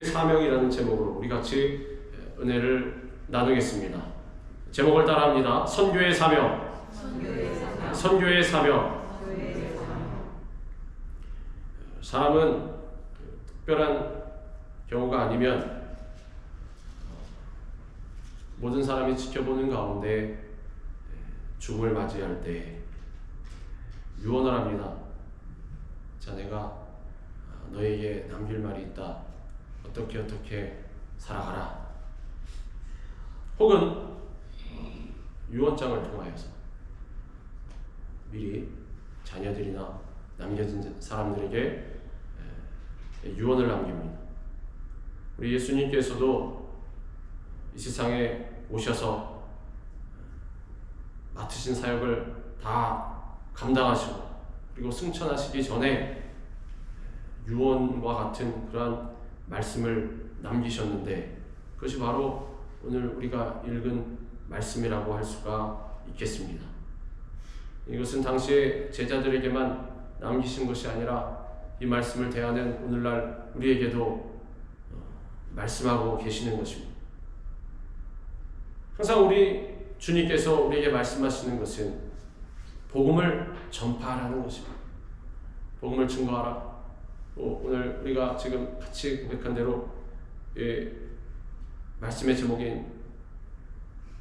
사명이라는 제목으로 우리 같이 은혜를 나누겠습니다. 제목을 따라합니다. 선교의 사명. 선교의 사명. 사람은 특별한 경우가 아니면 모든 사람이 지켜보는 가운데 죽음을 맞이할 때 유언을 합니다. 자네가 너에게 남길 말이 있다. 어떻게 살아가라. 혹은 유언장을 통하여서 미리 자녀들이나 남겨진 사람들에게 유언을 남깁니다. 우리 예수님께서도 이 세상에 오셔서 맡으신 사역을 다 감당하시고 그리고 승천하시기 전에 유언과 같은 그러한 말씀을 남기셨는데 그것이 바로 오늘 우리가 읽은 말씀이라고 할 수가 있겠습니다. 이것은 당시에 제자들에게만 남기신 것이 아니라 이 말씀을 대하는 오늘날 우리에게도 말씀하고 계시는 것입니다. 항상 우리 주님께서 우리에게 말씀하시는 것은 복음을 전파하라는 것입니다. 복음을 증거하라. 오늘 우리가 지금 같이 고백한 대로 말씀의 제목인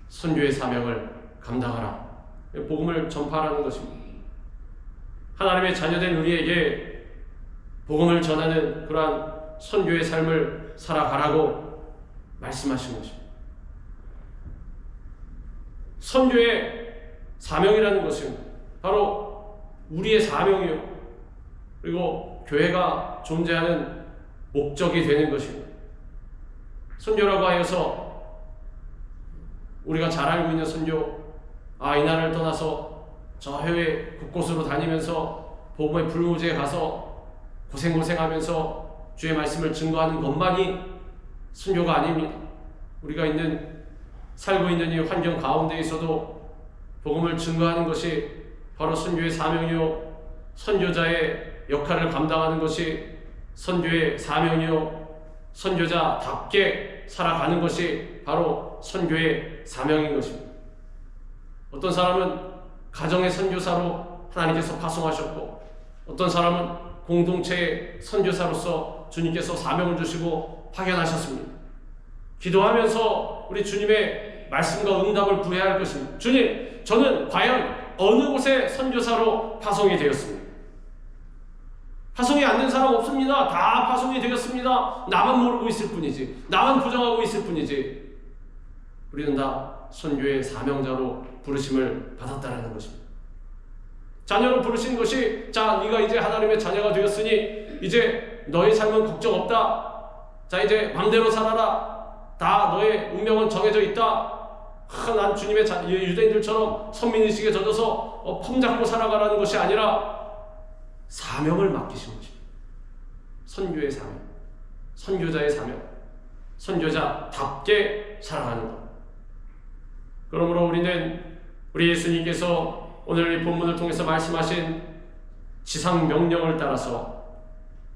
선교의 사명을 감당하라. 복음을 전파하라는 것입니다. 하나님의 자녀된 우리에게 복음을 전하는 그러한 선교의 삶을 살아가라고 말씀하신 것입니다. 선교의 사명이라는 것은 바로 우리의 사명이요. 그리고 교회가 존재하는 목적이 되는 것입니다. 선교라고 하여서 우리가 잘 알고 있는 선교, 이 나라를 떠나서 저 해외 곳곳으로 다니면서 복음의 불모지에 가서 고생하면서 주의 말씀을 증거하는 것만이 선교가 아닙니다. 우리가 살고 있는 이 환경 가운데에서도 복음을 증거하는 것이 바로 선교의 사명이요, 선교자의 역할을 감당하는 것이 선교의 사명이요, 선교자답게 살아가는 것이 바로 선교의 사명인 것입니다. 어떤 사람은 가정의 선교사로 하나님께서 파송하셨고, 어떤 사람은 공동체의 선교사로서 주님께서 사명을 주시고 파견하셨습니다. 기도하면서 우리 주님의 말씀과 응답을 구해야 할 것입니다. 주님, 저는 과연 어느 곳에 선교사로 파송이 되었습니다. 파송이 안 된 사람 없습니다. 다 파송이 되었습니다. 나만 모르고 있을 뿐이지, 나만 부정하고 있을 뿐이지, 우리는 다 선교의 사명자로 부르심을 받았다라는 것입니다. 자녀로 부르신 것이, 자, 네가 이제 하나님의 자녀가 되었으니 이제 너의 삶은 걱정 없다. 자, 이제 맘대로 살아라. 다 너의 운명은 정해져 있다. 난 주님의 유대인들처럼 선민의식에 젖어서 폼 잡고 살아가라는 것이 아니라 사명을 맡기신 것입니다. 선교의 사명, 선교자의 사명, 선교자답게 살아가는 것. 그러므로 우리 예수님께서 오늘 이 본문을 통해서 말씀하신 지상 명령을 따라서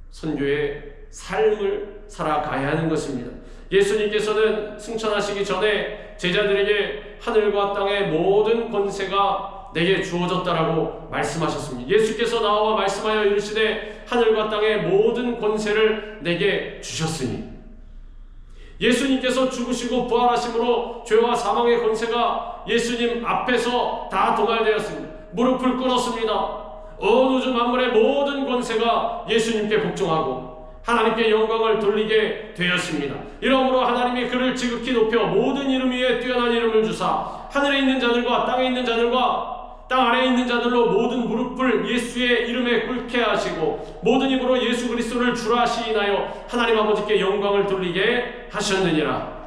선교의 삶을 살아가야 하는 것입니다. 예수님께서는 승천하시기 전에 제자들에게 하늘과 땅의 모든 권세가 내게 주어졌다라고 말씀하셨습니다. 예수께서 나와 말씀하여 이르시되 하늘과 땅의 모든 권세를 내게 주셨으니, 예수님께서 죽으시고 부활하심으로 죄와 사망의 권세가 예수님 앞에서 다 도말되었습니다. 무릎을 꿇었습니다. 온 우주 만물의 모든 권세가 예수님께 복종하고 하나님께 영광을 돌리게 되었습니다. 이러므로 하나님이 그를 지극히 높여 모든 이름 위에 뛰어난 이름을 주사 하늘에 있는 자들과 땅에 있는 자들과 땅 아래에 있는 자들로 모든 무릎을 예수의 이름에 꿇게 하시고 모든 입으로 예수 그리스도를 주라 시인하여 하나님 아버지께 영광을 돌리게 하셨느니라.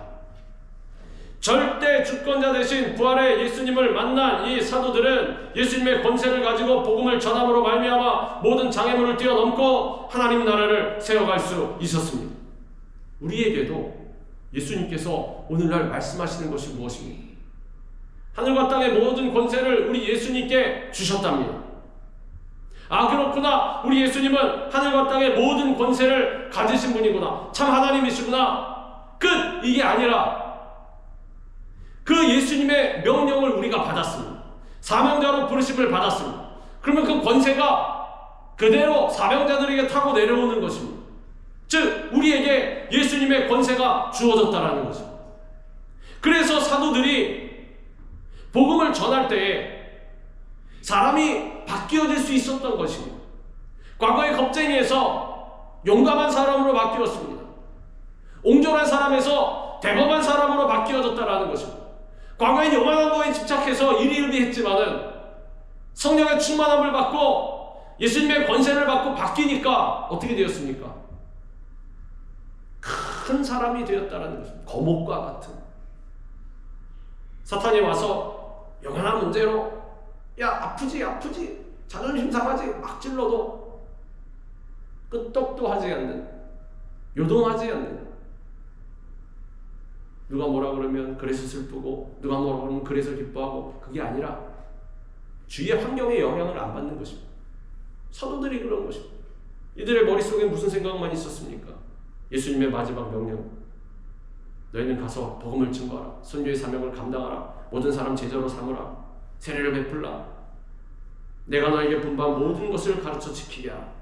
절대 주권자 되신 부활의 예수님을 만난 이 사도들은 예수님의 권세를 가지고 복음을 전함으로 말미암아 모든 장애물을 뛰어넘고 하나님 나라를 세워갈 수 있었습니다. 우리에게도 예수님께서 오늘날 말씀하시는 것이 무엇입니까? 하늘과 땅의 모든 권세를 우리 예수님께 주셨답니다. 아, 그렇구나. 우리 예수님은 하늘과 땅의 모든 권세를 가지신 분이구나. 참 하나님이시구나. 끝! 이게 아니라 그 예수님의 명령을 우리가 받았습니다. 사명자로 부르심을 받았습니다. 그러면 그 권세가 그대로 사명자들에게 타고 내려오는 것입니다. 즉 우리에게 예수님의 권세가 주어졌다라는 것입니다. 그래서 사도들이 복음을 전할 때에 사람이 바뀌어질 수 있었던 것입니다. 과거의 겁쟁이에서 용감한 사람으로 바뀌었습니다. 옹졸한 사람에서 대범한 사람으로 바뀌어졌다라는 것입니다. 과거엔 요만한 거에 집착해서 일희일비했지만은 성령의 충만함을 받고 예수님의 권세를 받고 바뀌니까 어떻게 되었습니까? 큰 사람이 되었다라는 것입니다. 거목과 같은. 사탄이 와서 영원한 문제로 야 아프지 자존심 상하지 막 찔러도 끄떡도 하지 않는, 요동하지 않는, 누가 뭐라 그러면 그래서 슬프고 누가 뭐라 그러면 그래서 기뻐하고, 그게 아니라 주위의 환경에 영향을 안 받는 것입니다. 사도들이 그런 것입니다. 이들의 머릿속에 무슨 생각만 있었습니까? 예수님의 마지막 명령, 너희는 가서 복음을 증거하라, 선교의 사명을 감당하라, 모든 사람 제자로 삼으라, 세례를 베풀라, 내가 너에게 분부한 모든 것을 가르쳐 지키게 하라.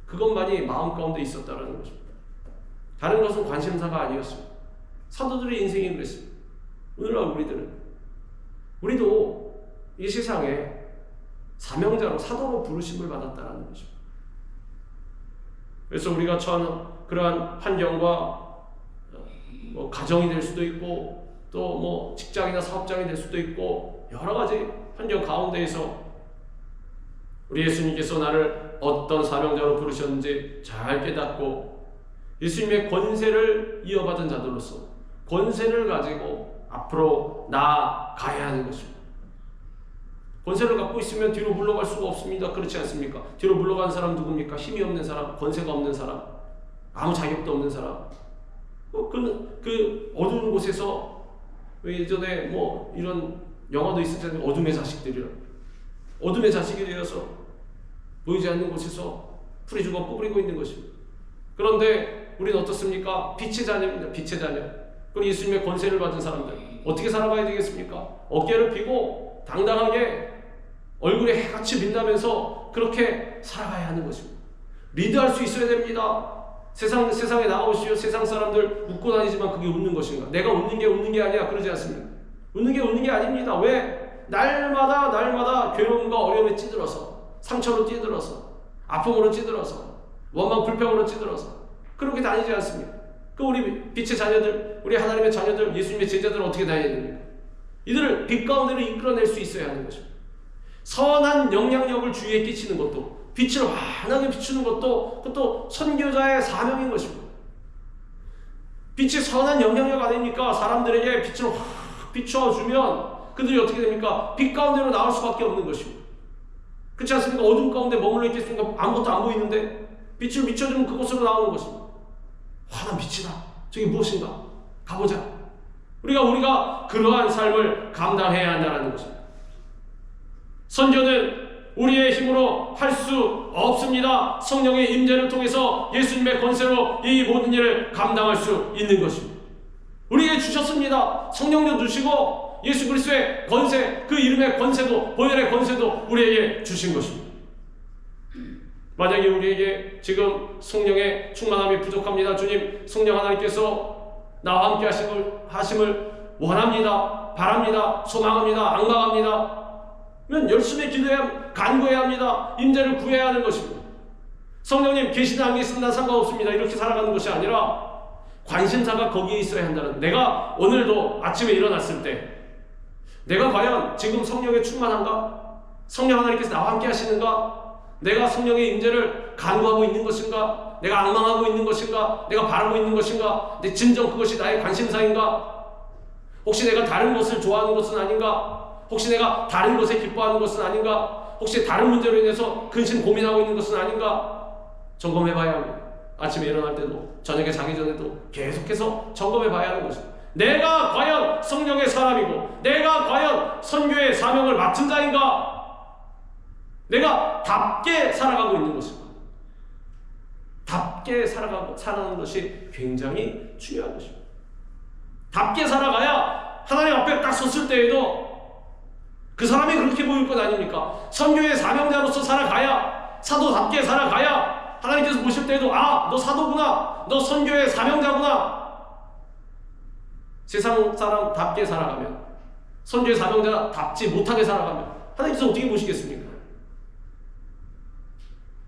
그것만이 마음 가운데 있었다라는 것입니다. 다른 것은 관심사가 아니었습니다. 사도들의 인생이 그랬습니다. 오늘날 우리도 이 세상에 사명자로, 사도로 부르심을 받았다라는 것입니다. 그래서 우리가 처한 그러한 환경과 가정이 될 수도 있고 또 직장이나 사업장이 될 수도 있고 여러 가지 환경 가운데에서 우리 예수님께서 나를 어떤 사명자로 부르셨는지 잘 깨닫고 예수님의 권세를 이어받은 자들로서 권세를 가지고 앞으로 나아가야 하는 것입니다. 권세를 갖고 있으면 뒤로 물러갈 수가 없습니다. 그렇지 않습니까? 뒤로 물러가는 사람 누굽니까? 힘이 없는 사람, 권세가 없는 사람, 아무 자격도 없는 사람. 그 어두운 곳에서 예전에 이런 영화도 있었잖아요. 어둠의 자식들이라. 어둠의 자식이 되어서 보이지 않는 곳에서 풀이 죽어 뿌리고 있는 것입니다. 그런데 우리는 어떻습니까? 빛의 자녀입니다. 빛의 자녀. 그리고 예수님의 권세를 받은 사람들 어떻게 살아가야 되겠습니까? 어깨를 펴고 당당하게 얼굴에 해같이 빛나면서 그렇게 살아가야 하는 것입니다. 리드할 수 있어야 됩니다. 세상에 나오시오. 세상 사람들 웃고 다니지만 그게 웃는 것인가? 내가 웃는 게 아니야. 그러지 않습니다. 웃는 게 아닙니다. 왜? 날마다 괴로움과 어려움에 찌들어서, 상처로 찌들어서, 아픔으로 찌들어서, 원망 불평으로 찌들어서 그렇게 다니지 않습니다. 우리 빛의 자녀들, 우리 하나님의 자녀들, 예수님의 제자들은 어떻게 다녀야 됩니까? 이들을 빛 가운데로 이끌어낼 수 있어야 하는 것입니다. 선한 영향력을 주위에 끼치는 것도, 빛을 환하게 비추는 것도, 그것도 선교자의 사명인 것입니다. 빛이 선한 영향력 아닙니까? 사람들에게 빛을 확 비춰주면 그들이 어떻게 됩니까? 빛 가운데로 나올 수밖에 없는 것입니다. 그렇지 않습니까? 어둠 가운데 머물러 있겠습니까? 아무것도 안 보이는데 빛을 비춰주면 그곳으로 나오는 것입니다. 환한 빛이다. 저게 무엇인가? 가보자. 우리가 그러한 삶을 감당해야 한다는 것입니다. 선교는 우리의 힘으로 할 수 없습니다. 성령의 임재를 통해서 예수님의 권세로 이 모든 일을 감당할 수 있는 것입니다. 우리에게 주셨습니다. 성령도 주시고 예수 그리스도의 권세, 그 이름의 권세도, 보혈의 권세도 우리에게 주신 것입니다. 만약에 우리에게 지금 성령의 충만함이 부족합니다. 주님, 성령 하나님께서 나와 함께 하심을 원합니다. 바랍니다. 소망합니다. 앙망합니다. 면 열심히 기도해야, 간구해야 합니다. 임재를 구해야 하는 것입니다. 성령님 계시든 안 계시든 난 상관없습니다. 이렇게 살아가는 것이 아니라 관심사가 거기에 있어야 한다는, 내가 오늘도 아침에 일어났을 때 내가 과연 지금 성령의 충만한가? 성령 하나님께서 나와 함께 하시는가? 내가 성령의 임재를 간구하고 있는 것인가? 내가 앙망하고 있는 것인가? 내가 바라고 있는 것인가? 내 진정 그것이 나의 관심사인가? 혹시 내가 다른 것을 좋아하는 것은 아닌가? 혹시 내가 다른 것에 기뻐하는 것은 아닌가? 혹시 다른 문제로 인해서 근심 고민하고 있는 것은 아닌가? 점검해봐야 합니다. 아침에 일어날 때도, 저녁에 자기 전에도 계속해서 점검해봐야 하는 것입니다. 내가 과연 성령의 사람이고 내가 과연 선교의 사명을 맡은 자인가? 내가 답게 살아가고 있는 것입니다. 답게 살아가는 것이 굉장히 중요한 것입니다. 답게 살아가야 하나님 앞에 딱 섰을 때에도 그 사람이 그렇게 보일 것 아닙니까? 선교의 사명자로서 살아가야, 사도답게 살아가야 하나님께서 보실 때에도 아, 너 사도구나, 너 선교의 사명자구나. 세상 사람답게 살아가면, 선교의 사명자답지 못하게 살아가면 하나님께서 어떻게 보시겠습니까?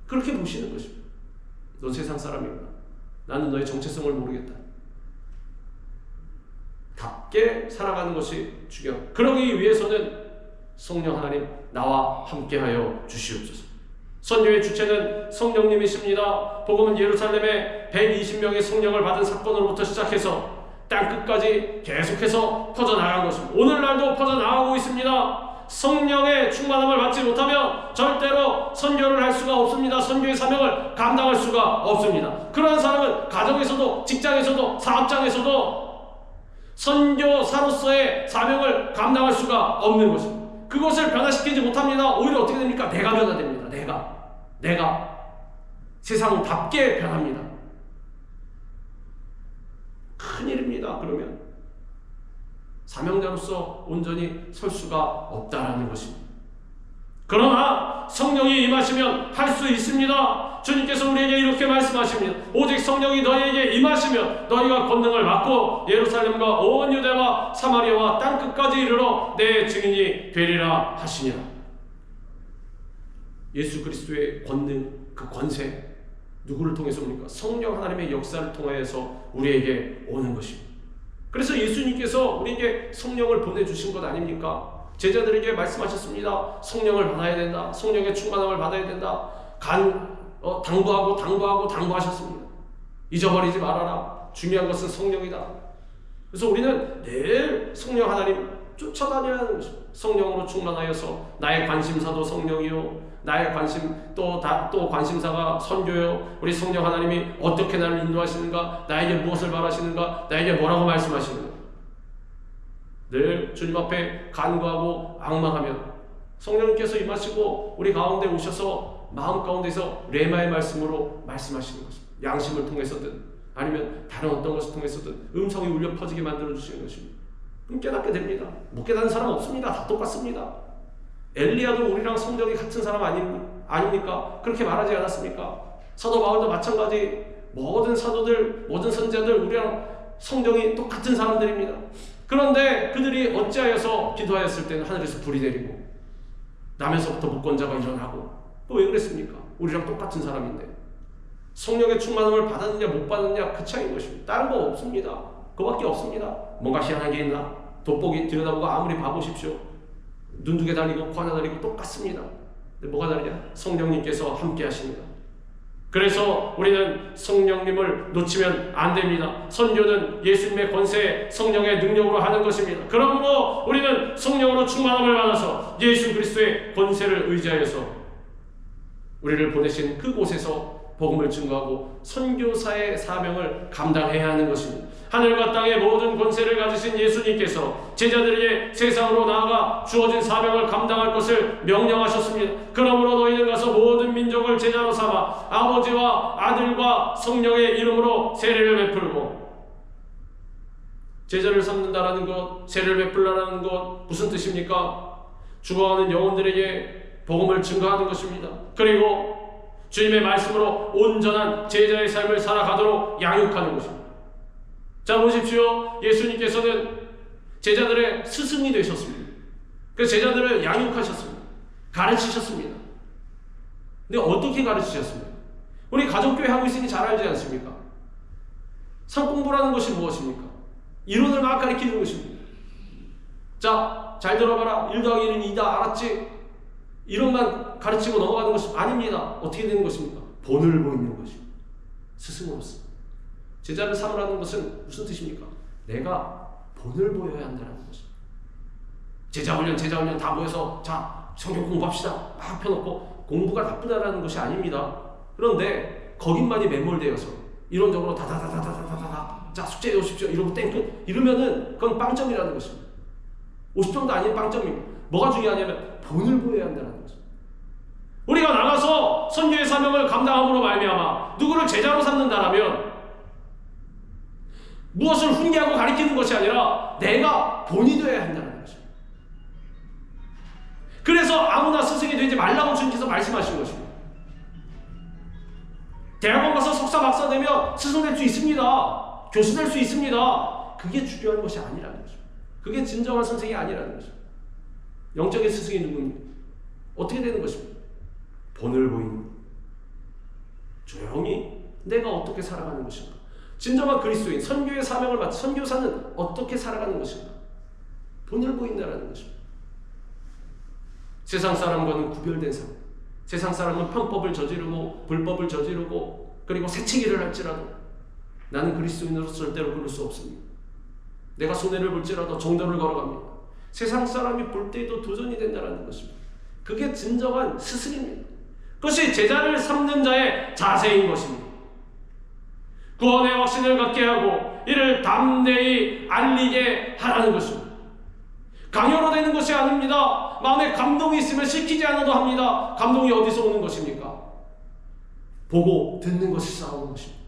그렇게 보시는 것입니다. 너 세상 사람이구나. 나는 너의 정체성을 모르겠다. 답게 살아가는 것이 중요합니다. 그러기 위해서는 성령 하나님 나와 함께하여 주시옵소서. 선교의 주체는 성령님이십니다. 복음은 예루살렘에 120명의 성령을 받은 사건으로부터 시작해서 땅끝까지 계속해서 퍼져나간 것입니다. 오늘날도 퍼져나가고 있습니다. 성령의 충만함을 받지 못하면 절대로 선교를 할 수가 없습니다. 선교의 사명을 감당할 수가 없습니다. 그런 사람은 가정에서도, 직장에서도, 사업장에서도 선교사로서의 사명을 감당할 수가 없는 것입니다. 그것을 변화시키지 못합니다. 오히려 어떻게 됩니까? 내가 변화됩니다. 내가 세상답게 변합니다. 큰일입니다. 그러면 사명자로서 온전히 설 수가 없다라는 것입니다. 그러나 성령이 임하시면 할 수 있습니다. 주님께서 우리에게 이렇게 말씀하십니다. 오직 성령이 너희에게 임하시면 너희가 권능을 받고 예루살렘과 온 유대와 사마리아와 땅끝까지 이르러 내 증인이 되리라 하시니라. 예수 그리스도의 권능, 그 권세, 누구를 통해서입니까? 성령 하나님의 역사를 통하여서 우리에게 오는 것입니다. 그래서 예수님께서 우리에게 성령을 보내주신 것 아닙니까? 제자들에게 말씀하셨습니다. 성령을 받아야 된다. 성령의 충만함을 받아야 된다. 당부하셨습니다. 잊어버리지 말아라. 중요한 것은 성령이다. 그래서 우리는 늘 성령 하나님 쫓아다녀야 하는 것입니다. 성령으로 충만하여서 나의 관심사도 성령이요, 나의 또 관심사가 선교요. 우리 성령 하나님이 어떻게 나를 인도하시는가, 나에게 무엇을 바라시는가, 나에게 뭐라고 말씀하시는가, 늘 주님 앞에 간구하고 앙망하며 성령님께서 임하시고 우리 가운데 오셔서 마음 가운데서 레마의 말씀으로 말씀하시는 것입니다. 양심을 통해서든 아니면 다른 어떤 것을 통해서든 음성이 울려 퍼지게 만들어주시는 것입니다. 그럼 깨닫게 됩니다. 못 깨닫는 사람 없습니다. 다 똑같습니다. 엘리야도 우리랑 성정이 같은 사람 아닙니까? 그렇게 말하지 않았습니까? 사도 바울도 마찬가지. 모든 사도들, 모든 선지자들 우리랑 성정이 똑같은 사람들입니다. 그런데 그들이 어찌하여서 기도하였을 때는 하늘에서 불이 내리고 남에서부터 목권자가 일어나고 또 왜 그랬습니까? 우리랑 똑같은 사람인데 성령의 충만함을 받았느냐 못 받았느냐 그 차이인 것입니다. 다른 거 없습니다. 그거밖에 없습니다. 뭔가 희한한 게 있나? 돋보기 들여다보고 아무리 봐보십시오. 눈 두 개 달리고 코 하나 달리고 똑같습니다. 근데 뭐가 다르냐? 성령님께서 함께 하십니다. 그래서 우리는 성령님을 놓치면 안 됩니다. 선교는 예수님의 권세, 성령의 능력으로 하는 것입니다. 그러므로 우리는 성령으로 충만함을 받아서 예수 그리스도의 권세를 의지하여서 우리를 보내신 그곳에서 복음을 증거하고 선교사의 사명을 감당해야 하는 것입니다. 하늘과 땅의 모든 권세를 가지신 예수님께서 제자들에게 세상으로 나아가 주어진 사명을 감당할 것을 명령하셨습니다. 그러므로 너희는 가서 모든 민족을 제자로 삼아 아버지와 아들과 성령의 이름으로 세례를 베풀고, 제자를 삼는다라는 것, 세례를 베풀라는 것 무슨 뜻입니까? 죽어가는 영혼들에게 복음을 증거하는 것입니다. 그리고 주님의 말씀으로 온전한 제자의 삶을 살아가도록 양육하는 것입니다. 자, 보십시오. 예수님께서는 제자들의 스승이 되셨습니다. 그 제자들을 양육하셨습니다. 가르치셨습니다. 근데 어떻게 가르치셨습니까? 우리 가족교회 하고 있으니 잘 알지 않습니까? 성공부라는 것이 무엇입니까? 이론을 막 가르치는 것입니다. 자, 잘 들어봐라. 1 더하기 1은 2다. 알았지? 이론만 가르치고 넘어가는 것이 아닙니다. 어떻게 되는 것입니까? 본을 보이는 것입니다. 스승으로서. 제자를 삼으라는 것은 무슨 뜻입니까? 내가 본을 보여야 한다는 것입니다. 제자 훈련 다 모여서 자, 성경 공부합시다. 막 펴놓고 공부가 나쁘다라는 것이 아닙니다. 그런데 거기만이 매몰되어서 이론적으로 다다다다다다다 자, 숙제해 오십시오. 이러고 땡끝 이러면은 그건 빵점이라는 것입니다. 50점도 아닌 빵점입니다. 뭐가 중요하냐면 본을 보여야 한다는 것입니다. 우리가 나가서 선교의 사명을 감당함으로 말미암아 누구를 제자로 삼는다라면 무엇을 훈계하고 가리키는 것이 아니라 내가 본이 되어야 한다는 것입니다. 그래서 아무나 스승이 되지 말라고 주님께서 말씀하신 것입니다. 대학원 가서 석사 박사 되면 스승 될 수 있습니다. 교수 될 수 있습니다. 그게 중요한 것이 아니라는 것입니다. 그게 진정한 선생이 아니라는 것입니다. 영적인 스승이 누굽니까? 어떻게 되는 것입니까? 본을 보이는, 조용히 내가 어떻게 살아가는 것인가. 진정한 그리스도인, 선교의 사명을 맡은 선교사는 어떻게 살아가는 것인가. 본을 보인다라는 것입니다. 세상 사람과는 구별된 삶. 세상 사람은 편법을 저지르고 불법을 저지르고 그리고 새치기를 할지라도 나는 그리스도인으로서 절대로 그럴 수 없습니다. 내가 손해를 볼지라도 정도를 걸어갑니다. 세상 사람이 볼 때에도 도전이 된다는 것입니다. 그게 진정한 스승입니다. 그것이 제자를 삼는 자의 자세인 것입니다. 구원의 확신을 갖게 하고 이를 담대히 알리게 하라는 것입니다. 강요로 되는 것이 아닙니다. 마음에 감동이 있으면 시키지 않아도 합니다. 감동이 어디서 오는 것입니까? 보고 듣는 것이 싸우는 것입니다.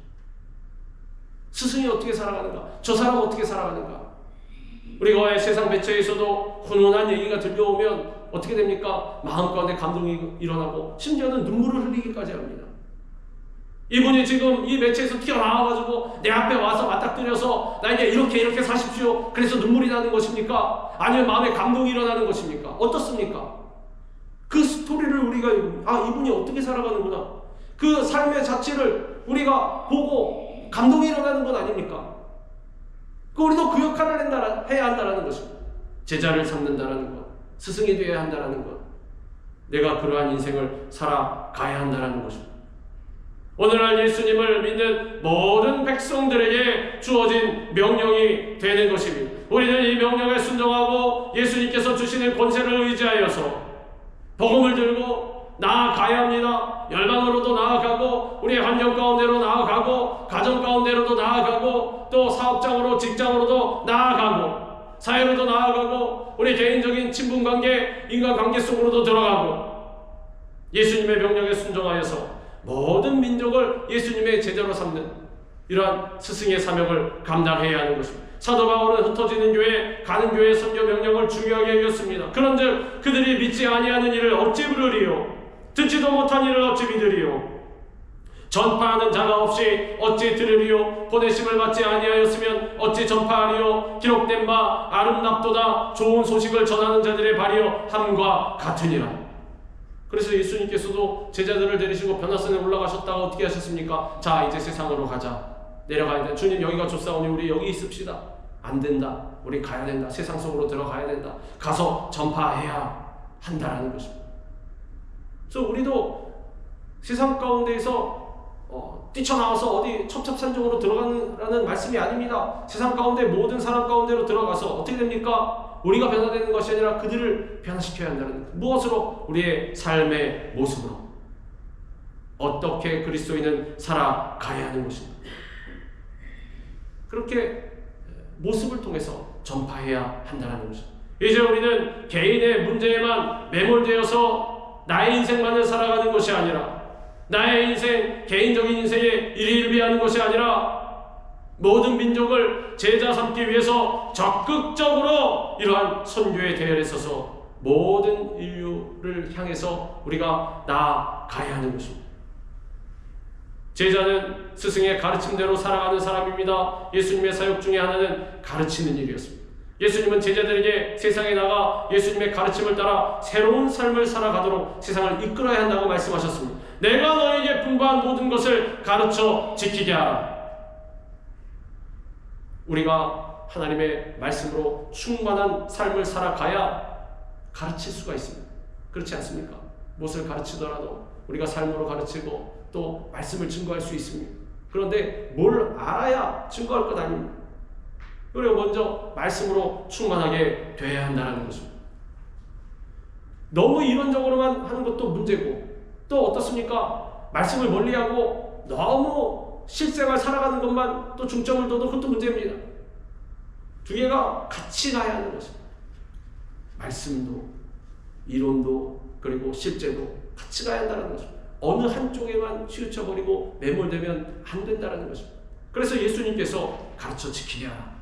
스승이 어떻게 살아가는가? 저 사람 어떻게 살아가는가? 우리가 세상 매체에서도 훈훈한 얘기가 들려오면 어떻게 됩니까? 마음 가운데 감동이 일어나고 심지어는 눈물을 흘리기까지 합니다. 이분이 지금 이 매체에서 튀어나와가지고 내 앞에 와서 맞닥뜨려서 나에게 이렇게 사십시오. 그래서 눈물이 나는 것입니까? 아니면 마음에 감동이 일어나는 것입니까? 어떻습니까? 그 스토리를 우리가 이분이 어떻게 살아가는구나. 그 삶의 자체를 우리가 보고 감동이 일어나는 건 아닙니까? 우리도 그 역할을 해야 한다는 것입니다. 제자를 삼는다는 것, 스승이 되어야 한다는 것, 내가 그러한 인생을 살아가야 한다는 것입니다. 오늘날 예수님을 믿는 모든 백성들에게 주어진 명령이 되는 것입니다. 우리는 이 명령에 순종하고 예수님께서 주시는 권세를 의지하여서 복음을 들고 나아가야 합니다. 열방으로도 나아가고 우리의 환경 가운데로 나아가고 가정 가운데로도 나아가고 또 사업장으로 직장으로도 나아가고 사회로도 나아가고 우리 개인적인 친분관계 인간관계 속으로도 들어가고 예수님의 명령에 순종하여서 모든 민족을 예수님의 제자로 삼는 이러한 스승의 사명을 감당해야 하는 것입니다. 사도 바울은 흩어지는 교회, 가는 교회 선교 명령을 중요하게 여겼습니다. 그런즉 그들이 믿지 아니하는 일을 어찌 부르리요? 듣지도 못한 일을 어찌 믿으리요? 전파하는 자가 없이 어찌 들으리요? 보내심을 받지 아니하였으면 어찌 전파하리요? 기록된 바 아름답도다 좋은 소식을 전하는 자들의 발이여 함과 같으니라. 그래서 예수님께서도 제자들을 데리시고 변화산에 올라가셨다가 어떻게 하셨습니까? 자, 이제 세상으로 가자. 내려가야 돼. 주님 여기가 좋사오니 우리 여기 있읍시다. 안 된다. 우리 가야 된다. 세상 속으로 들어가야 된다. 가서 전파해야 한다라는 것입니다. 그래서 우리도 세상 가운데에서 뛰쳐나와서 어디 첩첩산중으로 들어가는 말씀이 아닙니다. 세상 가운데 모든 사람 가운데로 들어가서 어떻게 됩니까? 우리가 변화되는 것이 아니라 그들을 변화시켜야 한다는 것. 무엇으로? 우리의 삶의 모습으로. 어떻게 그리스도인은 살아가야 하는 것입니다. 그렇게 모습을 통해서 전파해야 한다는 것입니다. 이제 우리는 개인의 문제에만 매몰되어서 나의 인생만을 살아가는 것이 아니라 나의 인생, 개인적인 인생에 일희일비하는 것이 아니라 모든 민족을 제자 삼기 위해서 적극적으로 이러한 선교의 대열에 서서 모든 인류를 향해서 우리가 나아가야 하는 것입니다. 제자는 스승의 가르침대로 살아가는 사람입니다. 예수님의 사역 중에 하나는 가르치는 일이었습니다. 예수님은 제자들에게 세상에 나가 예수님의 가르침을 따라 새로운 삶을 살아가도록 세상을 이끌어야 한다고 말씀하셨습니다. 내가 너에게 분부한 모든 것을 가르쳐 지키게 하라. 우리가 하나님의 말씀으로 충만한 삶을 살아가야 가르칠 수가 있습니다. 그렇지 않습니까? 무엇을 가르치더라도 우리가 삶으로 가르치고 또 말씀을 증거할 수 있습니다. 그런데 뭘 알아야 증거할 것 아닙니다. 우리가 먼저 말씀으로 충만하게 되어야 한다는 것입니다. 너무 이론적으로만 하는 것도 문제고 또 어떻습니까? 말씀을 멀리하고 너무 실생활 살아가는 것만 또 중점을 둬도 그것도 문제입니다. 두 개가 같이 가야 하는 것입니다. 말씀도 이론도 그리고 실제도 같이 가야 한다는 것입니다. 어느 한쪽에만 치우쳐버리고 매몰되면 안 된다는 것입니다. 그래서 예수님께서 가르쳐 지키게 하라.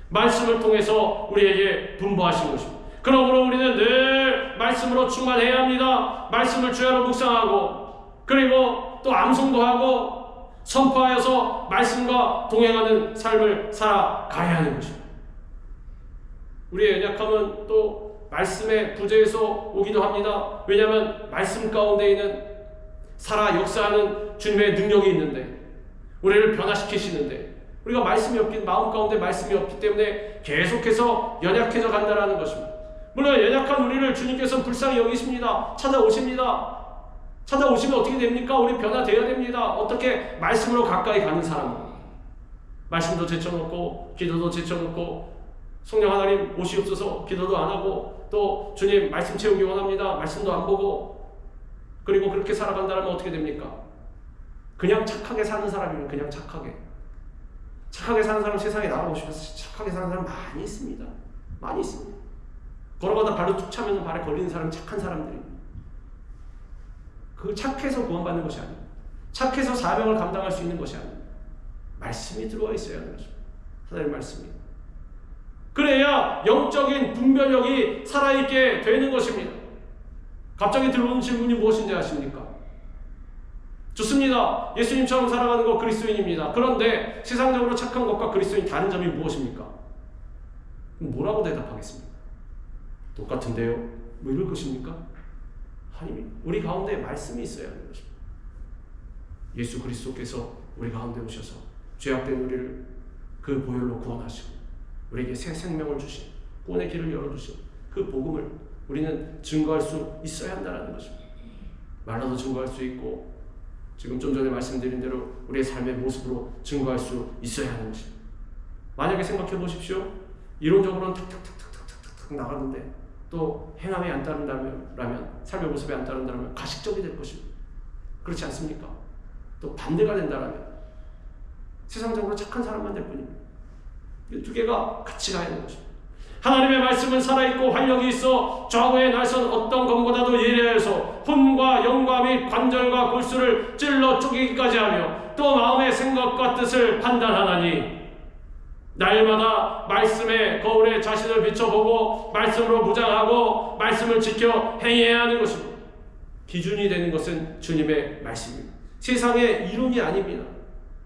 말씀을 통해서 우리에게 분부하신 것입니다. 그러므로 우리는 늘 말씀으로 충만해야 합니다. 말씀을 주야로 묵상하고 그리고 또 암송도 하고 선포하여서 말씀과 동행하는 삶을 살아가야 하는 것입니다. 우리의 연약함은 또 말씀의 부재에서 오기도 합니다. 왜냐하면 말씀 가운데에는 살아 역사하는 주님의 능력이 있는데 우리를 변화시키시는데 우리가 말씀이 없기, 마음 가운데 말씀이 없기 때문에 계속해서 연약해져 간다는 것입니다. 물론 연약한 우리를 주님께서 불쌍히 여기십니다. 찾아오십니다. 찾아오시면 어떻게 됩니까? 우리 변화되어야 됩니다. 어떻게? 말씀으로 가까이 가는 사람은 말씀도 제쳐놓고 기도도 제쳐놓고 성령 하나님 오시옵소서 기도도 안 하고 또 주님 말씀 채우기 원합니다. 말씀도 안 보고 그리고 그렇게 살아간다면 어떻게 됩니까? 그냥 착하게 사는 사람이면 그냥 착하게 사는 사람 세상에 나가보시면서 착하게 사는 사람 많이 있습니다. 많이 있습니다. 걸어가다 발로 툭 차면 발에 걸리는 사람은 착한 사람들입니다. 그 착해서 구원받는 것이 아니에요. 착해서 사명을 감당할 수 있는 것이 아니에요. 말씀이 들어와 있어야 하는 것입니다. 하나님의 말씀이. 그래야 영적인 분별력이 살아있게 되는 것입니다. 갑자기 들어오는 질문이 무엇인지 아십니까? 좋습니다. 예수님처럼 살아가는 것 그리스도인입니다. 그런데 세상적으로 착한 것과 그리스도인 다른 점이 무엇입니까? 뭐라고 대답하겠습니까? 똑같은데요? 뭐 이럴 것입니까? 아니, 우리 가운데 말씀이 있어야 하는 것입니다. 예수 그리스도께서 우리 가운데 오셔서 죄악된 우리를 그 보혈로 구원하시고 우리에게 새 생명을 주신 구원의 길을 열어주신 그 복음을 우리는 증거할 수 있어야 한다는 것입니다. 말로도 증거할 수 있고 지금 좀 전에 말씀드린 대로 우리의 삶의 모습으로 증거할 수 있어야 하는 것입니다. 만약에 생각해 보십시오. 이론적으로는 탁탁탁탁탁탁 나가는데 또 행함에 안 따른다면 삶의 모습에 안 따른다면 가식적이 될 것입니다. 그렇지 않습니까? 또 반대가 된다면 세상적으로 착한 사람만 될 뿐입니다. 이 두 개가 같이 가야 하는 것입니다. 하나님의 말씀은 살아있고 활력이 있어 좌우의 날선 어떤 검보다도 예리하여서 혼과 영과 및 관절과 골수를 찔러 쪼개기까지 하며 또 마음의 생각과 뜻을 판단하나니 날마다 말씀의 거울에 자신을 비춰보고 말씀으로 무장하고 말씀을 지켜 행해야 하는 것입니다. 기준이 되는 것은 주님의 말씀입니다. 세상의 이론이 아닙니다.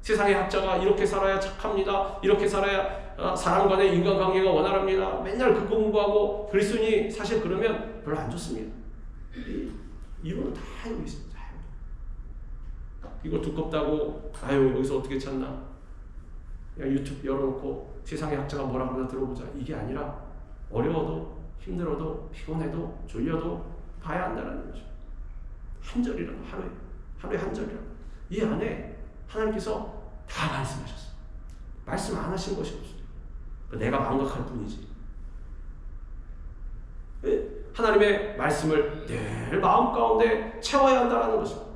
세상의 학자가 이렇게 살아야 착합니다. 이렇게 살아야 사람 간의 인간관계가 원활합니다. 맨날 그거 공부하고 그리스도인이 사실 그러면 별로 안 좋습니다. 이론은 다 알고 있습니다. 이거 두껍다고 아유 여기서 어떻게 찾나 그냥 유튜브 열어놓고 세상의 학자가 뭐라 그러나 들어보자 이게 아니라 어려워도 힘들어도 피곤해도 졸려도 봐야 한다는 거죠. 한 절이라도 하루에 한 절이라도 이 안에 하나님께서 다 말씀하셨어요. 말씀 안 하신 것이 없어요. 내가 망각할 뿐이지. 하나님의 말씀을 늘 마음 가운데 채워야 한다는 것입니다.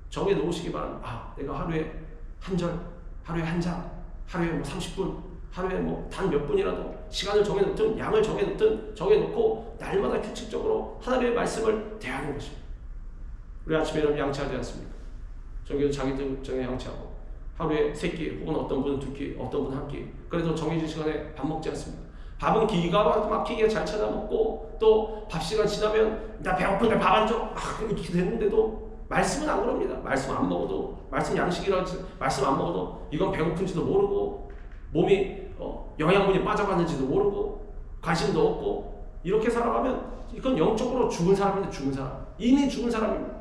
정해 놓으시기 바랍니다. 내가 하루에 한 절, 하루에 한 장, 하루에 30분, 하루에 단 몇 분이라도 시간을 정해놓든 양을 정해놓고 날마다 규칙적으로 하나님의 말씀을 대하는 것입니다. 우리 아침에 여러분 양치하지 않습니까? 정해도 자기들 정해 양치하고 하루에 3끼 혹은 어떤 분은 2끼 어떤 분은 1끼 그래도 정해진 시간에 밥 먹지 않습니다. 밥은 기가 막히게 잘 찾아 먹고 또 밥 시간 지나면 나 배고픈데 밥 안 줘 이렇게 됐는데도 말씀은 안 그럽니다. 말씀 안 먹어도 말씀 양식이라지 말씀 안 먹어도 이건 배고픈지도 모르고 몸이 영양분이 빠져가는지도 모르고 관심도 없고 이렇게 살아가면 이건 영적으로 죽은 사람인데 죽은 사람 이미 죽은 사람입니다.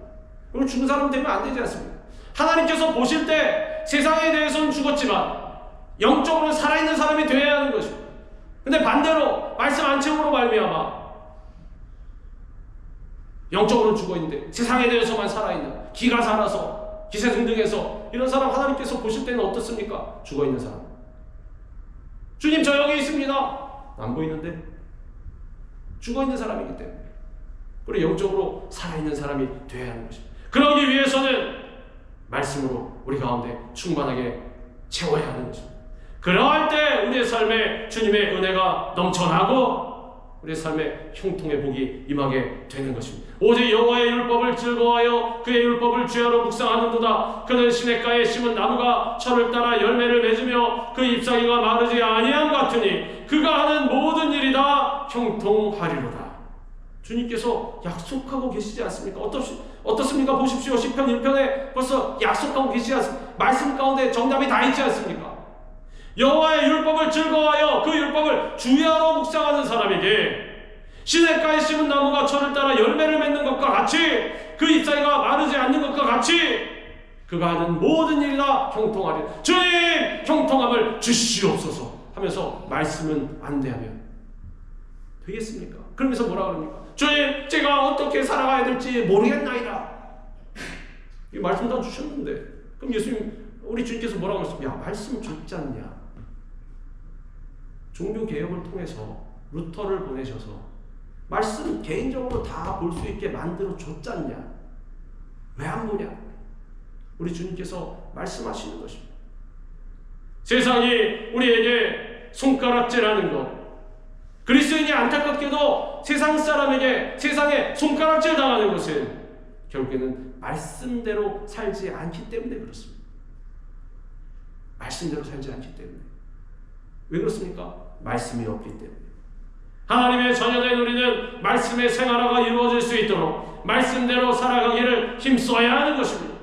그리고 죽은 사람 되면 안 되지 않습니까? 하나님께서 보실 때 세상에 대해서는 죽었지만 영적으로 살아있는 사람이 되어야 하는 것입니다. 근데 반대로 말씀 안 채움으로 말미암아 영적으로 죽어있는데 세상에 대해서만 살아있는 기가 살아서 기세등등해서 이런 사람 하나님께서 보실 때는 어떻습니까? 죽어있는 사람. 주님 저 여기 있습니다. 안 보이는데? 죽어있는 사람이기 때문에 그리고 영적으로 살아있는 사람이 되어야 하는 것입니다. 그러기 위해서는 말씀으로 우리 가운데 충만하게 채워야 하는 것입니다. 그럴 때 우리의 삶에 주님의 은혜가 넘쳐나고 우리의 삶의 형통의 복이 임하게 되는 것입니다. 오직 여호와의 율법을 즐거워하여 그의 율법을 주야로 묵상하는도다. 그는 시냇가에 심은 나무가 철을 따라 열매를 맺으며 그 잎사귀가 마르지 아니함 같으니 그가 하는 모든 일이 다 형통하리로다. 주님께서 약속하고 계시지 않습니까? 어떻습니까? 보십시오. 시편 1편에 벌써 약속하고 계시지 않습니까? 말씀 가운데 정답이 다 있지 않습니까? 여호와의 율법을 즐거워하여 그 율법을 주야로 묵상하는 사람에게 시냇가에 심은 나무가 철을 따라 열매를 맺는 것과 같이 그 잎사귀가 마르지 않는 것과 같이 그가 하는 모든 일이 다 형통하리. 주님 형통함을 주시옵소서 하면서 말씀은 안대하면 되겠습니까? 그러면서 뭐라 그럽니까? 주님 제가 어떻게 살아가야 될지 모르겠나이다. 이 말씀 다 주셨는데 그럼 우리 주님께서 뭐라고 하셨습니까? 야 말씀 줬지 않냐? 종교개혁을 통해서 루터를 보내셔서 말씀 개인적으로 다 볼 수 있게 만들어 줬지 않냐? 왜 안 보냐? 우리 주님께서 말씀하시는 것입니다. 세상이 우리에게 손가락질하는 것, 그리스도인이 안타깝게도 세상 사람에게 세상에 손가락질 당하는 것은 결국에는 말씀대로 살지 않기 때문에 그렇습니다. 말씀대로 살지 않기 때문에. 왜 그렇습니까? 말씀이 없기 때문에. 하나님의 자녀된 우리는 말씀의 생활화가 이루어질 수 있도록 말씀대로 살아가기를 힘써야 하는 것입니다.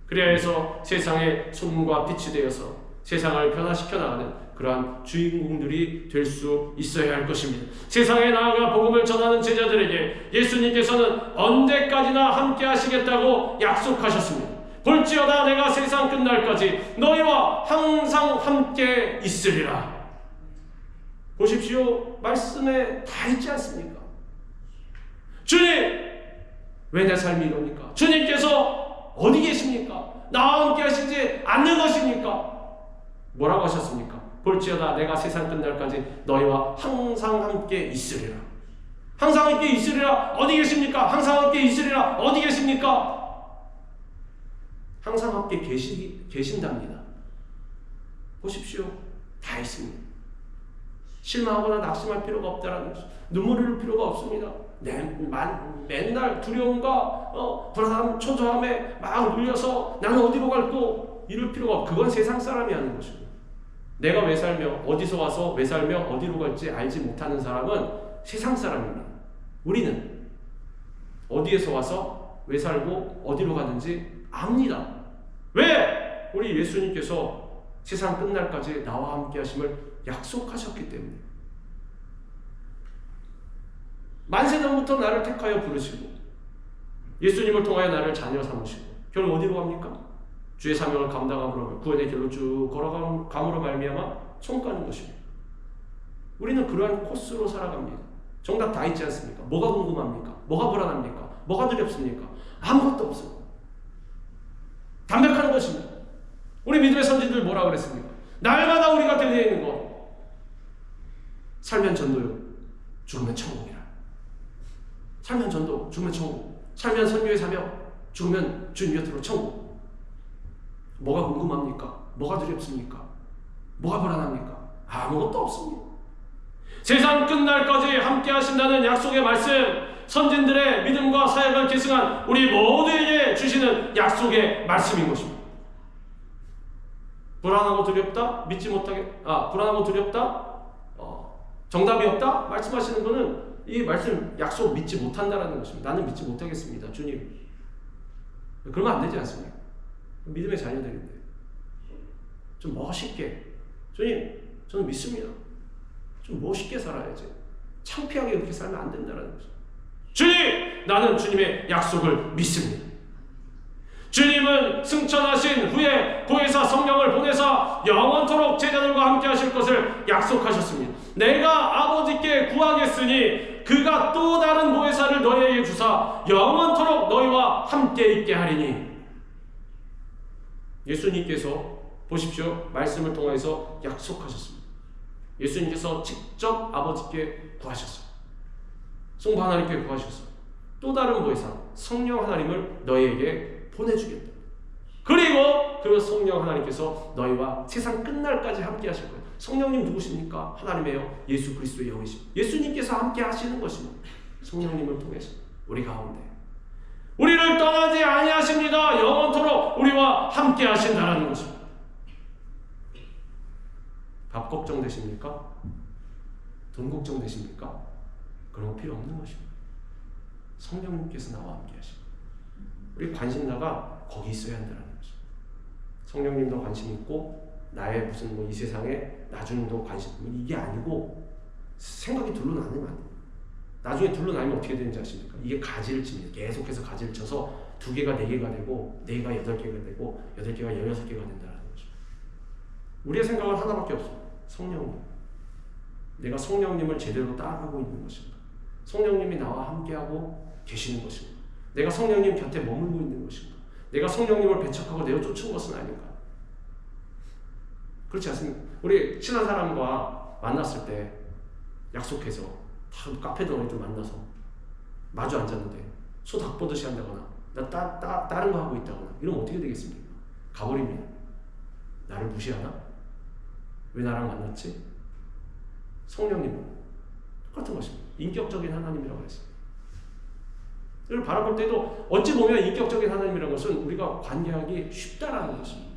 그래야 해서 세상의 손과 빛이 되어서 세상을 변화시켜 나가는 그러한 주인공들이 될 수 있어야 할 것입니다. 세상에 나아가 복음을 전하는 제자들에게 예수님께서는 언제까지나 함께 하시겠다고 약속하셨습니다. 볼지어다 내가 세상 끝날까지 너희와 항상 함께 있으리라. 보십시오. 말씀에 다 있지 않습니까? 주님 왜 내 삶이 이럽니까? 주님께서 어디 계십니까? 나와 함께 하시지 않는 것입니까? 뭐라고 하셨습니까? 볼지어다 내가 세상 끝날까지 너희와 항상 함께 있으리라. 항상 함께 있으리라. 어디 계십니까? 항상 함께 있으리라. 어디 계십니까? 항상 함께 계신답니다. 보십시오. 다 있습니다. 실망하거나 낙심할 필요가 없다라는 것입니다. 눈물 흘릴 필요가 없습니다. 맨날 두려움과 불안함, 초조함에 막 눌려서 나는 어디로 갈고 이럴 필요가 없고 그건 세상 사람이 하는 것입니다. 내가 왜 살며 어디서 와서 왜 살며 어디로 갈지 알지 못하는 사람은 세상 사람입니다. 우리는 어디에서 와서 왜 살고 어디로 가는지 압니다. 왜? 우리 예수님께서 세상 끝날까지 나와 함께 하심을 약속하셨기 때문에. 만세전부터 나를 택하여 부르시고 예수님을 통하여 나를 자녀 삼으시고 결국 어디로 갑니까? 주의 사명을 감당함으로 구원의 길로 쭉 걸어감으로 말미암아 총 가는 것입니다. 우리는 그러한 코스로 살아갑니다. 정답 다 있지 않습니까? 뭐가 궁금합니까? 뭐가 불안합니까? 뭐가 두렵습니까? 아무것도 없습니다. 담백한 것입니다. 우리 믿음의 선진들 뭐라 그랬습니까? 날마다 우리가 되어 있는 것. 살면 전도요, 죽으면 천국이라. 살면 전도, 죽으면 천국. 살면 선교의 사명, 죽으면 주님 곁으로 천국. 뭐가 궁금합니까? 뭐가 두렵습니까? 뭐가 불안합니까? 아무것도 없습니다. 세상 끝날까지 함께 하신다는 약속의 말씀, 선진들의 믿음과 사역을 계승한 우리 모두에게 주시는 약속의 말씀인 것입니다. 불안하고 두렵다? 믿지 못하게, 불안하고 두렵다? 정답이 없다? 말씀하시는 것은 이 말씀, 약속 믿지 못한다라는 것입니다. 나는 믿지 못하겠습니다. 주님. 그러면 안 되지 않습니까? 믿음의 자녀들인데. 좀 멋있게. 주님, 저는 믿습니다. 좀 멋있게 살아야지. 창피하게 그렇게 살면 안 된다라는 것입니다. 주님! 나는 주님의 약속을 믿습니다. 주님은 승천하신 후에 보혜사 성령을 보내사 영원토록 제자들과 함께 하실 것을 약속하셨습니다. 내가 아버지께 구하겠으니 그가 또 다른 보혜사를 너희에게 주사 영원토록 너희와 함께 있게 하리니. 예수님께서 보십시오. 말씀을 통해서 약속하셨습니다. 예수님께서 직접 아버지께 구하셨어요. 성부 하나님께 구하셨어요. 또 다른 보혜사 성령 하나님을 너희에게 보내주겠다. 그리고 그 성령 하나님께서 너희와 세상 끝날까지 함께 하실 거예요. 성령님 누구십니까? 하나님이요 예수 그리스도의 영이십니다. 예수님께서 함께 하시는 것입니다. 성령님을 통해서 우리 가운데 우리를 떠나지 아니하십니다. 영원토록 우리와 함께 하신다라는 것입니다. 밥 걱정 되십니까? 돈 걱정 되십니까? 그런 거 필요 없는 것입니다. 성령님께서 나와 함께 하십니다. 우리 관심사가 거기 있어야 한다는 거죠. 성령님도 관심 있고 나의 무슨 이 세상에 나중에도 관심 이게 아니고 생각이 둘로 나누면 안 돼요. 나중에 둘로 나누면 어떻게 되는지 아십니까? 이게 가지를 칩니다. 계속해서 가지를 쳐서 2개가 4개가 되고 4개가 8개가 되고 8개가 16개가 된다는 거죠. 우리의 생각은 하나밖에 없어요. 성령님. 내가 성령님을 제대로 따라가고 있는 것입니다. 성령님이 나와 함께하고 계시는 것입니다. 내가 성령님 곁에 머물고 있는 것입니다. 내가 성령님을 배척하고 내어 쫓은 것은 아닌가? 그렇지 않습니까? 우리 친한 사람과 만났을 때 약속해서 다 카페도 어디 만나서 마주 앉았는데 소 닭 보듯이 한다거나 다른 거 하고 있다거나 이러면 어떻게 되겠습니까? 가버립니다. 나를 무시하나? 왜 나랑 만났지? 성령님은 똑같은 것입니다. 인격적인 하나님이라고 그랬습니다. 이걸 바라볼 때도 어찌 보면 인격적인 하나님이라는 것은 우리가 관계하기 쉽다라는 것입니다.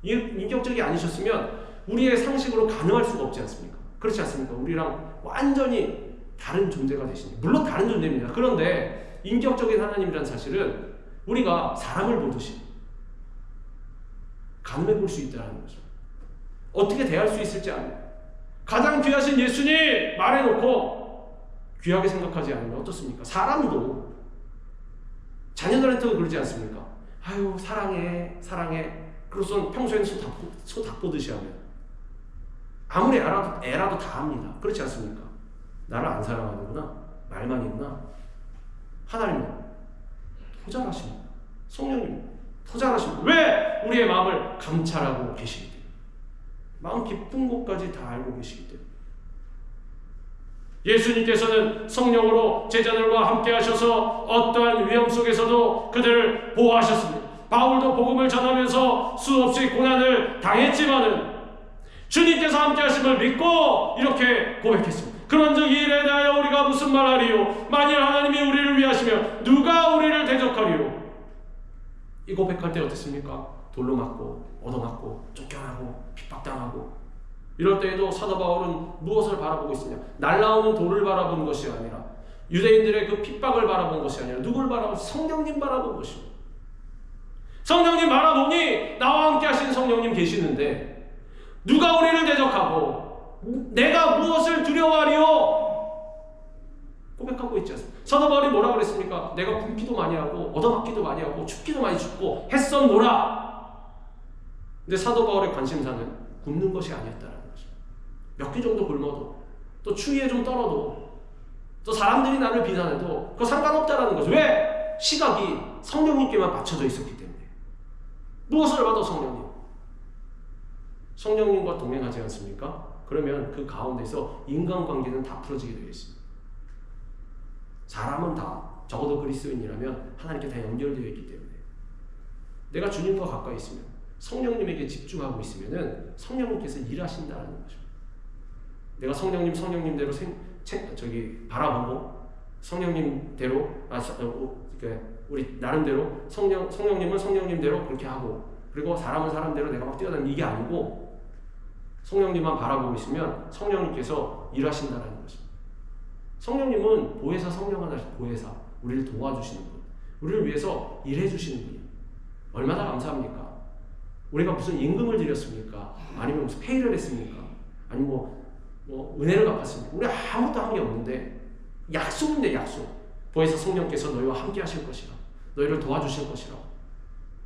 인격적이 아니셨으면 우리의 상식으로 가능할 수가 없지 않습니까? 그렇지 않습니까? 우리랑 완전히 다른 존재가 되시니 물론 다른 존재입니다. 그런데 인격적인 하나님이라는 사실은 우리가 사람을 보듯이 가늠해 볼 수 있다는 거죠. 어떻게 대할 수 있을지 압니다. 가장 귀하신 예수님 말해놓고 귀하게 생각하지 않으면 어떻습니까? 사람도 자녀들한테도 그러지 않습니까? 아유 사랑해 그래서 평소에는 소 닭 보듯이 하면 아무리 애라도 다 합니다. 그렇지 않습니까? 나를 안 사랑하는구나, 말만이구나. 하나님은 더 잘하십니다. 성령님 더 잘하십니다. 왜? 우리의 마음을 감찰하고 계시기 때문에, 마음 깊은 곳까지 다 알고 계시기 때문에. 예수님께서는 성령으로 제자들과 함께 하셔서 어떠한 위험 속에서도 그들을 보호하셨습니다. 바울도 복음을 전하면서 수없이 고난을 당했지만은 주님께서 함께 하심을 믿고 이렇게 고백했습니다. 그런즉 이 일에 대하여 우리가 무슨 말하리요? 만일 하나님이 우리를 위하시면 누가 우리를 대적하리요? 이 고백할 때 어떻습니까? 돌로 맞고 얻어맞고 쫓겨나고 핍박당하고 이럴 때에도 사도 바울은 무엇을 바라보고 있으냐? 날라오는 돌을 바라본 것이 아니라 유대인들의 그 핍박을 바라본 것이 아니라 누굴 바라본? 성령님 바라본 것입니다. 성령님 바라보니 나와 함께 하신 성령님 계시는데 누가 우리를 대적하고 내가 무엇을 두려워하리요? 고백하고 있지 않습니까? 사도 바울이 뭐라고 그랬습니까? 내가 굶기도 많이 하고 얻어맞기도 많이 하고 춥기도 많이 춥고 했었노라. 근데 사도 바울의 관심사는 굶는 것이 아니었다라는 거죠. 몇 끼 정도 굶어도 또 추위에 좀 떨어도 또 사람들이 나를 비난해도 그거 상관없다라는 거죠. 왜? 시각이 성령님께만 맞춰져 있었기 때문에. 무엇을 봐도 성령님과 동행하지 않습니까? 그러면 그 가운데서 인간관계는 다 풀어지게 되어 있습니다. 사람은 다 적어도 그리스도인이라면 하나님께 다 연결되어 있기 때문에 내가 주님과 가까이 있으면 성령님에게 집중하고 있으면은 성령님께서 일하신다는 거죠. 내가 성령님대로 바라보고 성령님대로 우리 나름대로 성령님은 성령님대로 그렇게 하고 그리고 사람은 사람대로 내가 막 뛰어다니는 이게 아니고 성령님만 바라보고 있으면 성령님께서 일하신다는 거죠. 성령님은 보혜사 성령 하나 보혜사 우리를 도와주시는 분, 우리를 위해서 일해주시는 분이에요. 얼마나 감사합니까? 우리가 무슨 임금을 드렸습니까? 아니면 무슨 페이를 했습니까? 아니면 뭐 은혜를 갚았습니까? 우리 아무것도 한 게 없는데 약속인데 약속. 보혜사 성령께서 너희와 함께 하실 것이라. 너희를 도와주실 것이라.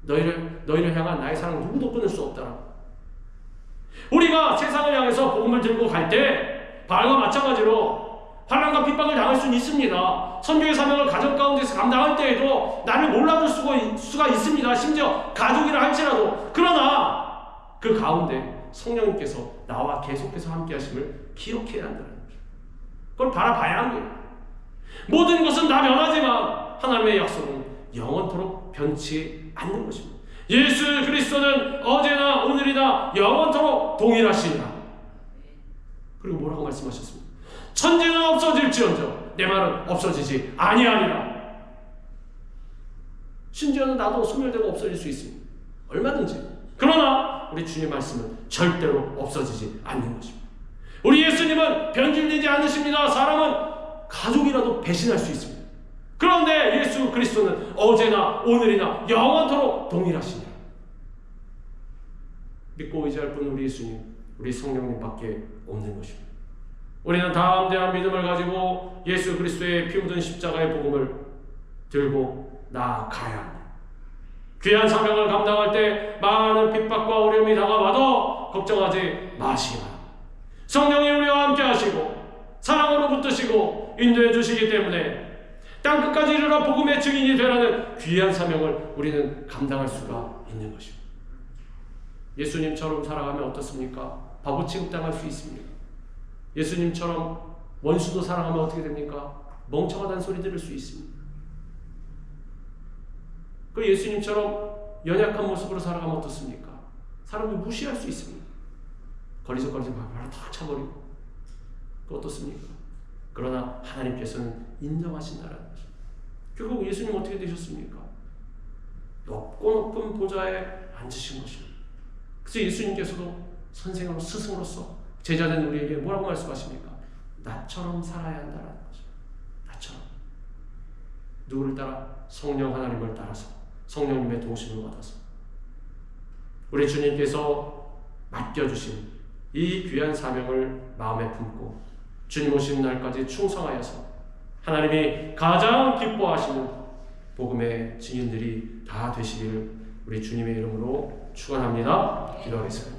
너희를 향한 나의 사랑 누구도 끊을 수 없다라. 우리가 세상을 향해서 복음을 들고 갈 때 바울과 마찬가지로 환난과 핍박을 당할 수는 있습니다. 선교의 사명을 가정 가운데서 감당할 때에도 나를 몰라줄 수가 있습니다. 심지어 가족이라 할지라도. 그러나 그 가운데 성령님께서 나와 계속해서 함께 하심을 기억해야 한다는 거죠. 그걸 바라봐야 하는 거예요. 모든 것은 다 변하지만 하나님의 약속은 영원토록 변치 않는 것입니다. 예수 그리스도는 어제나 오늘이나 영원토록 동일하시니라. 그리고 뭐라고 말씀하셨습니까? 천지는 없어질지언정 내 말은 없어지지 아니하리라. 심지어는 나도 소멸되고 없어질 수 있습니다. 얼마든지. 그러나 우리 주님 말씀은 절대로 없어지지 않는 것입니다. 우리 예수님은 변질되지 않으십니다. 사람은 가족이라도 배신할 수 있습니다. 그런데 예수 그리스도는 어제나 오늘이나 영원토록 동일하시니라. 믿고 의지할 분은 우리 예수님, 우리 성령님밖에 없는 것입니다. 우리는 담대한 믿음을 가지고 예수 그리스도의 피 묻은 십자가의 복음을 들고 나아가야 합니다. 귀한 사명을 감당할 때 많은 핍박과 어려움이 다가와도 걱정하지 마시기 바랍니다. 성령이 우리와 함께 하시고 사랑으로 붙드시고 인도해 주시기 때문에 땅끝까지 이르러 복음의 증인이 되라는 귀한 사명을 우리는 감당할 수가 있는 것입니다. 예수님처럼 살아가면 어떻습니까? 바보 취급당할 수 있습니다. 예수님처럼 원수도 사랑하면 어떻게 됩니까? 멍청하다는 소리 들을 수 있습니다. 그 예수님처럼 연약한 모습으로 살아가면 어떻습니까? 사람들 무시할 수 있습니다. 거리적거리지 바로 다 차버리고. 그 어떻습니까? 그러나 하나님께서는 인정하신다는 거죠. 결국 예수님 어떻게 되셨습니까? 높고 높은 보좌에 앉으신 것입니다. 그래서 예수님께서도 선생으로 스승으로서 제자된 우리에게 뭐라고 말씀하십니까? 나처럼 살아야 한다는 거죠. 나처럼. 누구를 따라? 성령 하나님을 따라서 성령님의 도우심을 받아서 우리 주님께서 맡겨주신 이 귀한 사명을 마음에 품고 주님 오시는 날까지 충성하여서 하나님이 가장 기뻐하시는 복음의 증인들이 다 되시기를 우리 주님의 이름으로 축원합니다. 기도하겠습니다.